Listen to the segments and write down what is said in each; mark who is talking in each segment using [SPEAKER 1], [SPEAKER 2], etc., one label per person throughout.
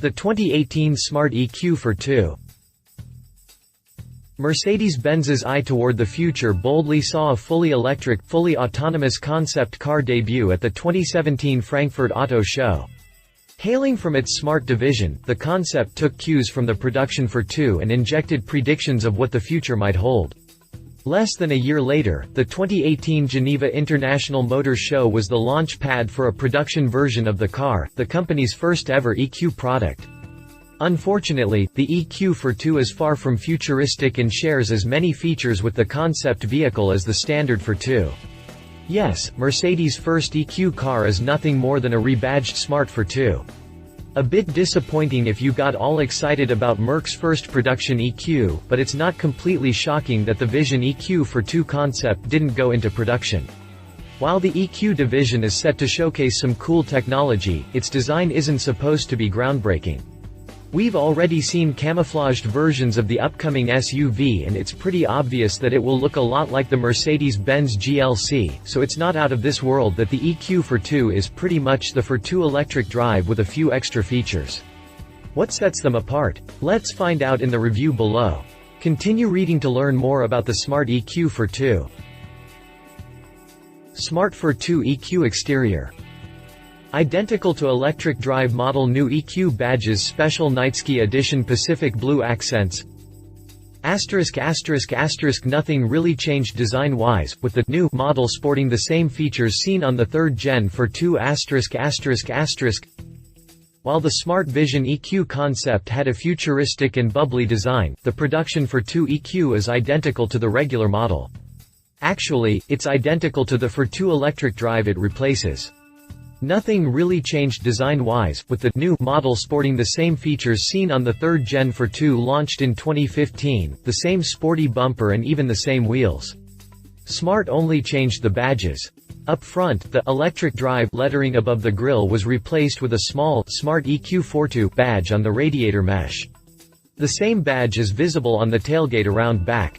[SPEAKER 1] The 2018 Smart EQ ForTwo. Mercedes-Benz's eye toward the future boldly saw a fully electric, fully autonomous concept car debut at the 2017 Frankfurt Auto Show. Hailing from its Smart division, the concept took cues from the production ForTwo and injected predictions of what the future might hold. Less than a year later, the 2018 Geneva International Motor Show was the launch pad for a production version of the car, the company's first ever EQ product. Unfortunately, the EQ ForTwo is far from futuristic and shares as many features with the concept vehicle as the standard ForTwo. Yes, Mercedes' first EQ car is nothing more than a rebadged Smart ForTwo. A bit disappointing if you got all excited about Merc's first production EQ, but it's not completely shocking that the Vision EQ ForTwo concept didn't go into production. While the EQ division is set to showcase some cool technology, its design isn't supposed to be groundbreaking. We've already seen camouflaged versions of the upcoming SUV, and it's pretty obvious that it will look a lot like the Mercedes-Benz GLC, so it's not out of this world that the EQ ForTwo is pretty much the ForTwo Electric Drive with a few extra features. What sets them apart? Let's find out in the review below. Continue reading to learn more about the Smart EQ ForTwo. Smart ForTwo EQ Exterior. Identical to electric drive model, new EQ badges, special Nightski edition, Pacific blue accents. Nothing really changed design-wise, with the new model sporting the same features seen on the 3rd gen ForTwo. While the Smart Vision EQ concept had a futuristic and bubbly design, the production ForTwo EQ is identical to the regular model. Actually, it's identical to the ForTwo Electric Drive it replaces. Nothing really changed design-wise, with the new model sporting the same features seen on the 3rd gen ForTwo launched in 2015, the same sporty bumper and even the same wheels. Smart only changed the badges. Up front, the electric drive lettering above the grille was replaced with a small Smart EQ ForTwo badge on the radiator mesh. The same badge is visible on the tailgate around back.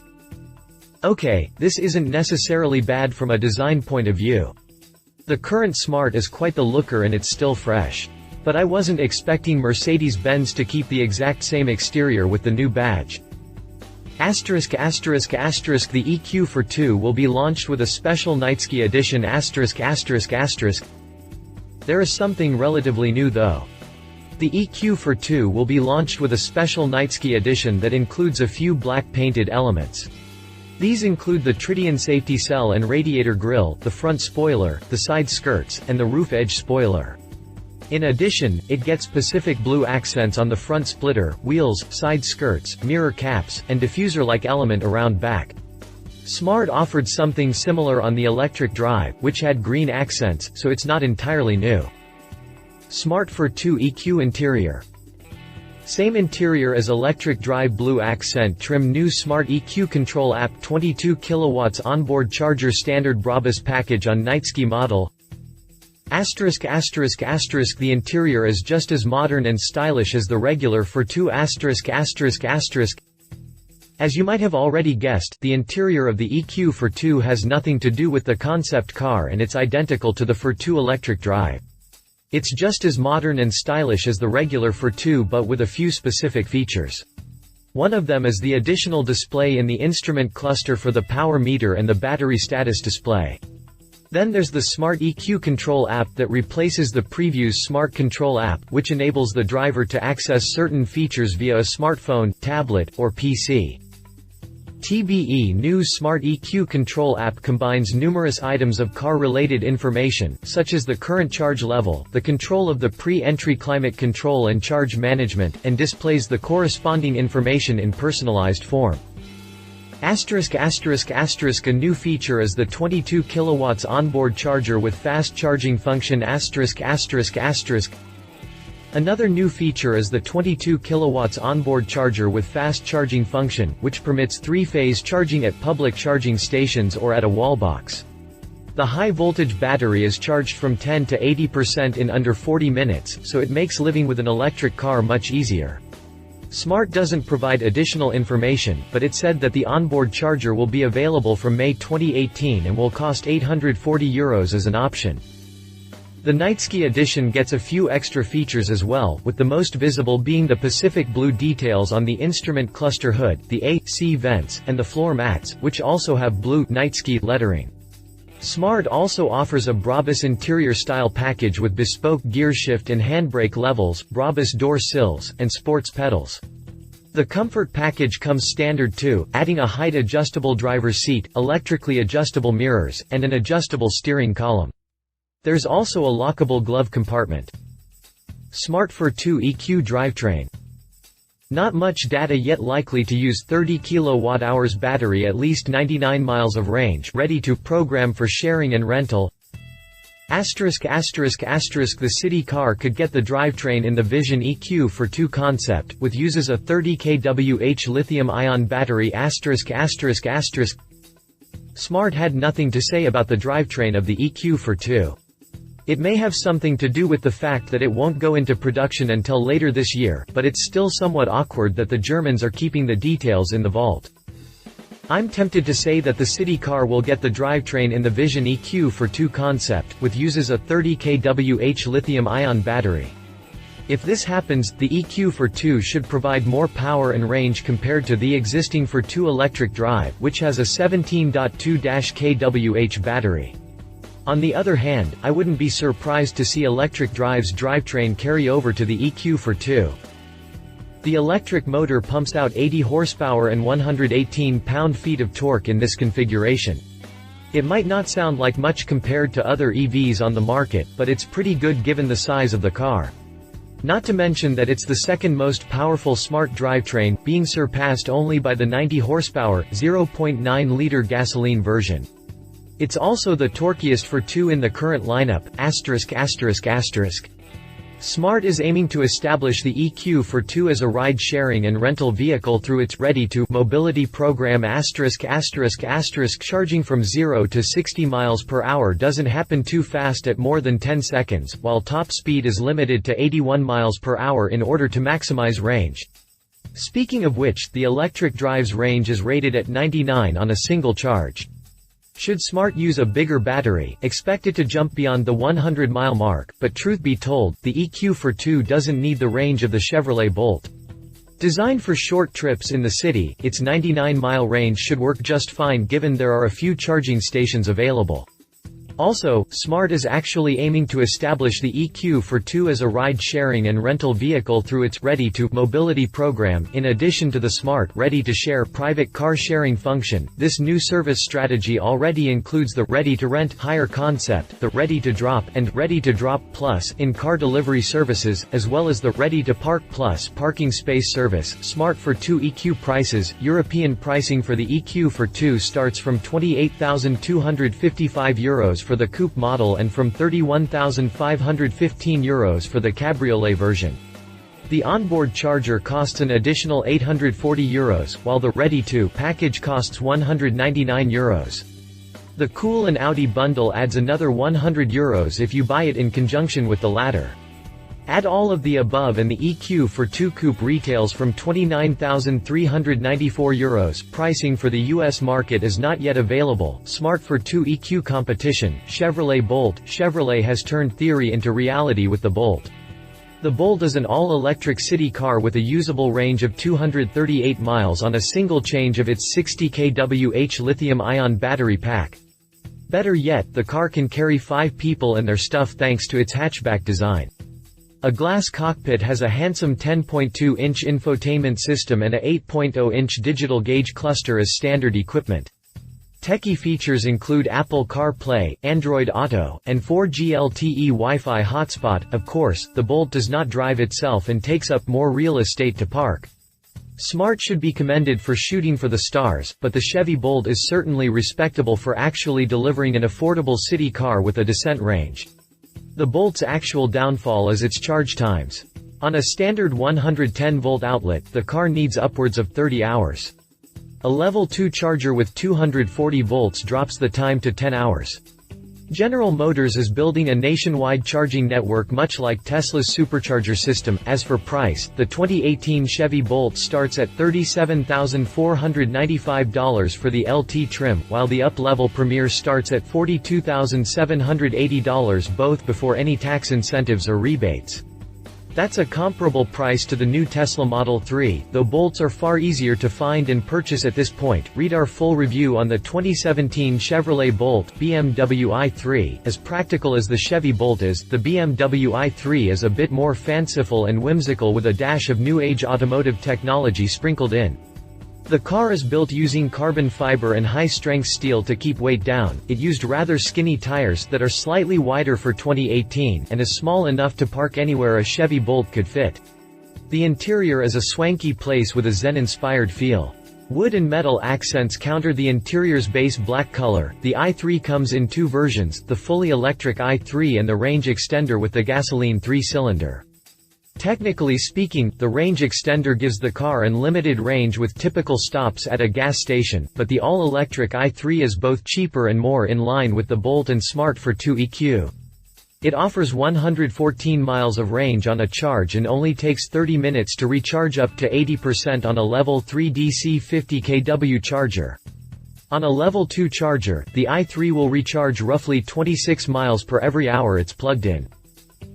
[SPEAKER 1] Okay, this isn't necessarily bad from a design point of view. The current Smart is quite the looker and it's still fresh. But I wasn't expecting Mercedes-Benz to keep the exact same exterior with the new badge. The EQ ForTwo will be launched with a special Nightski edition. There is something relatively new though. The EQ ForTwo will be launched with a special Nightski edition that includes a few black painted elements. These include the tritium safety cell and radiator grille, the front spoiler, the side skirts, and the roof edge spoiler. In addition, it gets Pacific blue accents on the front splitter, wheels, side skirts, mirror caps, and diffuser-like element around back. Smart offered something similar on the electric drive, which had green accents, so it's not entirely new. Smart ForTwo EQ Interior. Same interior as electric drive, blue accent trim, new Smart EQ control app, 22 kilowatts onboard charger, standard Brabus package on Nightski model. The interior is just as modern and stylish as the regular ForTwo. As you might have already guessed, the interior of the EQ ForTwo has nothing to do with the concept car and it's identical to the ForTwo Electric Drive. It's just as modern and stylish as the regular ForTwo but with a few specific features. One of them is the additional display in the instrument cluster for the power meter and the battery status display. Then there's the Smart EQ Control app that replaces the previous Smart Control app, which enables the driver to access certain features via a smartphone, tablet, or PC. TBE New Smart EQ Control app combines numerous items of car-related information, such as the current charge level, the control of the pre-entry climate control and charge management, and displays the corresponding information in personalized form. A new feature is the 22 kilowatts onboard charger with fast charging function. Another new feature is the 22 kilowatts onboard charger with fast charging function, which permits 3-phase charging at public charging stations or at a wall box. The high-voltage battery is charged from 10 to 80% in under 40 minutes, so it makes living with an electric car much easier. Smart doesn't provide additional information, but it said that the onboard charger will be available from May 2018 and will cost €840 as an option. The Nightski edition gets a few extra features as well, with the most visible being the Pacific blue details on the instrument cluster hood, the A/C vents, and the floor mats, which also have blue Nightski lettering. Smart also offers a Brabus interior style package with bespoke gearshift and handbrake levels, Brabus door sills, and sports pedals. The comfort package comes standard too, adding a height adjustable driver's seat, electrically adjustable mirrors, and an adjustable steering column. There's also a lockable glove compartment. Smart ForTwo EQ Drivetrain. Not much data yet, likely to use 30 kWh battery, at least 99 miles of range, ready to program for sharing and rental. The city car could get the drivetrain in the Vision EQ ForTwo concept, with uses a 30 kWh lithium-ion battery. Smart had nothing to say about the drivetrain of the EQ ForTwo. It may have something to do with the fact that it won't go into production until later this year, but it's still somewhat awkward that the Germans are keeping the details in the vault. I'm tempted to say that the city car will get the drivetrain in the Vision EQ ForTwo concept, with uses a 30 kWh lithium-ion battery. If this happens, the EQ ForTwo should provide more power and range compared to the existing ForTwo Electric Drive, which has a 17.2 kWh battery. On the other hand, I wouldn't be surprised to see Electric Drive's drivetrain carry over to the EQ ForTwo. The electric motor pumps out 80 horsepower and 118 pound-feet of torque in this configuration. It might not sound like much compared to other EVs on the market, but it's pretty good given the size of the car. Not to mention that it's the second most powerful Smart drivetrain, being surpassed only by the 90 horsepower, 0.9-liter gasoline version. It's also the torquiest ForTwo in the current lineup. Smart is aiming to establish the EQ ForTwo as a ride-sharing and rental vehicle through its Ready-to Mobility program. Charging from 0 to 60 miles per hour doesn't happen too fast at more than 10 seconds, while top speed is limited to 81 miles per hour in order to maximize range. Speaking of which, the electric drive's range is rated at 99 on a single charge. Should Smart use a bigger battery, expect it to jump beyond the 100-mile mark, but truth be told, the EQ ForTwo doesn't need the range of the Chevrolet Bolt. Designed for short trips in the city, its 99-mile range should work just fine given there are a few charging stations available. Also, Smart is actually aiming to establish the EQ ForTwo as a ride-sharing and rental vehicle through its Ready-to Mobility program. In addition to the Smart Ready-to-Share private car sharing function, this new service strategy already includes the Ready-to-Rent hire concept, the Ready-to-Drop and Ready-to-Drop Plus in-car delivery services, as well as the Ready-to-Park Plus parking space service. Smart ForTwo EQ prices. European pricing for the EQ ForTwo starts from €28,255 for the coupe model and from €31,515 for the cabriolet version. The onboard charger costs an additional €840, while the Ready-to package costs €199. The Cool and Audi bundle adds another €100 if you buy it in conjunction with the latter. Add all of the above and the EQ ForTwo coupe retails from €29,394. Pricing for the US market is not yet available. Smart ForTwo EQ competition. Chevrolet Bolt. Chevrolet has turned theory into reality with the Bolt. The Bolt is an all-electric city car with a usable range of 238 miles on a single change of its 60 kWh lithium-ion battery pack. Better yet, the car can carry 5 people and their stuff thanks to its hatchback design. A glass cockpit has a handsome 10.2-inch infotainment system and a 8.0-inch digital gauge cluster as standard equipment. Techie features include Apple CarPlay, Android Auto, and 4G LTE Wi-Fi hotspot. Of course, the Bolt does not drive itself and takes up more real estate to park. Smart should be commended for shooting for the stars, but the Chevy Bolt is certainly respectable for actually delivering an affordable city car with a decent range. The Bolt's actual downfall is its charge times. On a standard 110-volt outlet, the car needs upwards of 30 hours. A level 2 charger with 240 volts drops the time to 10 hours. General Motors is building a nationwide charging network much like Tesla's supercharger system. As for price, the 2018 Chevy Bolt starts at $37,495 for the LT trim, while the up-level Premier starts at $42,780, both before any tax incentives or rebates. That's a comparable price to the new Tesla Model 3, though Bolts are far easier to find and purchase at this point. Read our full review on the 2017 Chevrolet Bolt BMW i3. As practical as the Chevy Bolt is, the BMW i3 is a bit more fanciful and whimsical with a dash of new-age automotive technology sprinkled in. The car is built using carbon fiber and high-strength steel to keep weight down. It used rather skinny tires that are slightly wider for 2018 and is small enough to park anywhere a Chevy Bolt could fit. The interior is a swanky place with a Zen-inspired feel. Wood and metal accents counter the interior's base black color. The i3 comes in two versions, the fully electric i3 and the range extender with the gasoline 3-cylinder. Technically speaking, the range extender gives the car unlimited range with typical stops at a gas station, but the all-electric i3 is both cheaper and more in line with the Bolt and Smart ForTwo EQ. It offers 114 miles of range on a charge and only takes 30 minutes to recharge up to 80% on a level 3 DC 50 kW charger. On a level 2 charger, the i3 will recharge roughly 26 miles per every hour it's plugged in.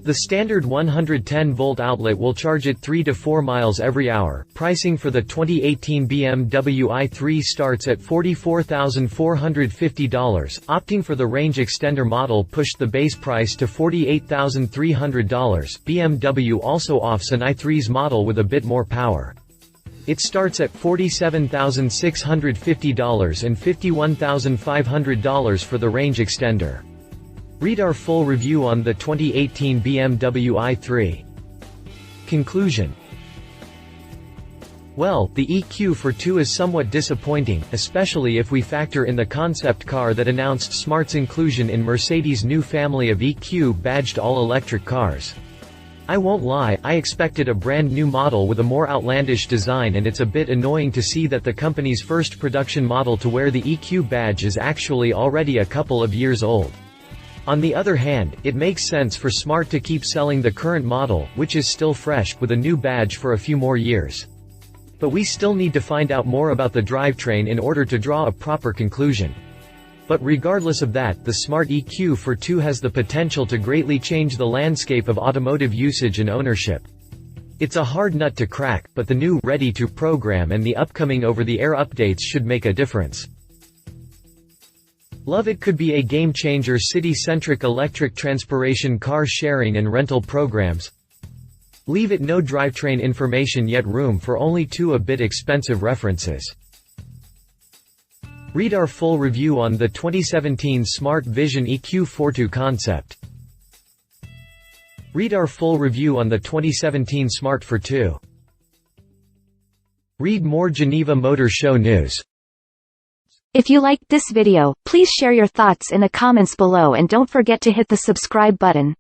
[SPEAKER 1] The standard 110-volt outlet will charge it 3 to 4 miles every hour. Pricing for the 2018 BMW i3 starts at $44,450. Opting for the range extender model pushed the base price to $48,300. BMW also offers an i3's model with a bit more power. It starts at $47,650 and $51,500 for the range extender. Read our full review on the 2018 BMW i3. Conclusion. Well, the EQ ForTwo is somewhat disappointing, especially if we factor in the concept car that announced Smart's inclusion in Mercedes' new family of EQ-badged all-electric cars. I won't lie, I expected a brand new model with a more outlandish design, and it's a bit annoying to see that the company's first production model to wear the EQ badge is actually already a couple of years old. On the other hand, it makes sense for Smart to keep selling the current model, which is still fresh, with a new badge for a few more years. But we still need to find out more about the drivetrain in order to draw a proper conclusion. But regardless of that, the Smart EQ ForTwo has the potential to greatly change the landscape of automotive usage and ownership. It's a hard nut to crack, but the new ready-to program and the upcoming over-the-air updates should make a difference. Love it could be a game-changer city-centric electric transportation car sharing and rental programs. Leave it no drivetrain information yet room for only two a bit expensive references. Read our full review on the 2017 Smart Vision EQ ForTwo concept. Read our full review on the 2017 Smart ForTwo. Read more Geneva Motor Show news.
[SPEAKER 2] If you liked this video, please share your thoughts in the comments below and don't forget to hit the subscribe button.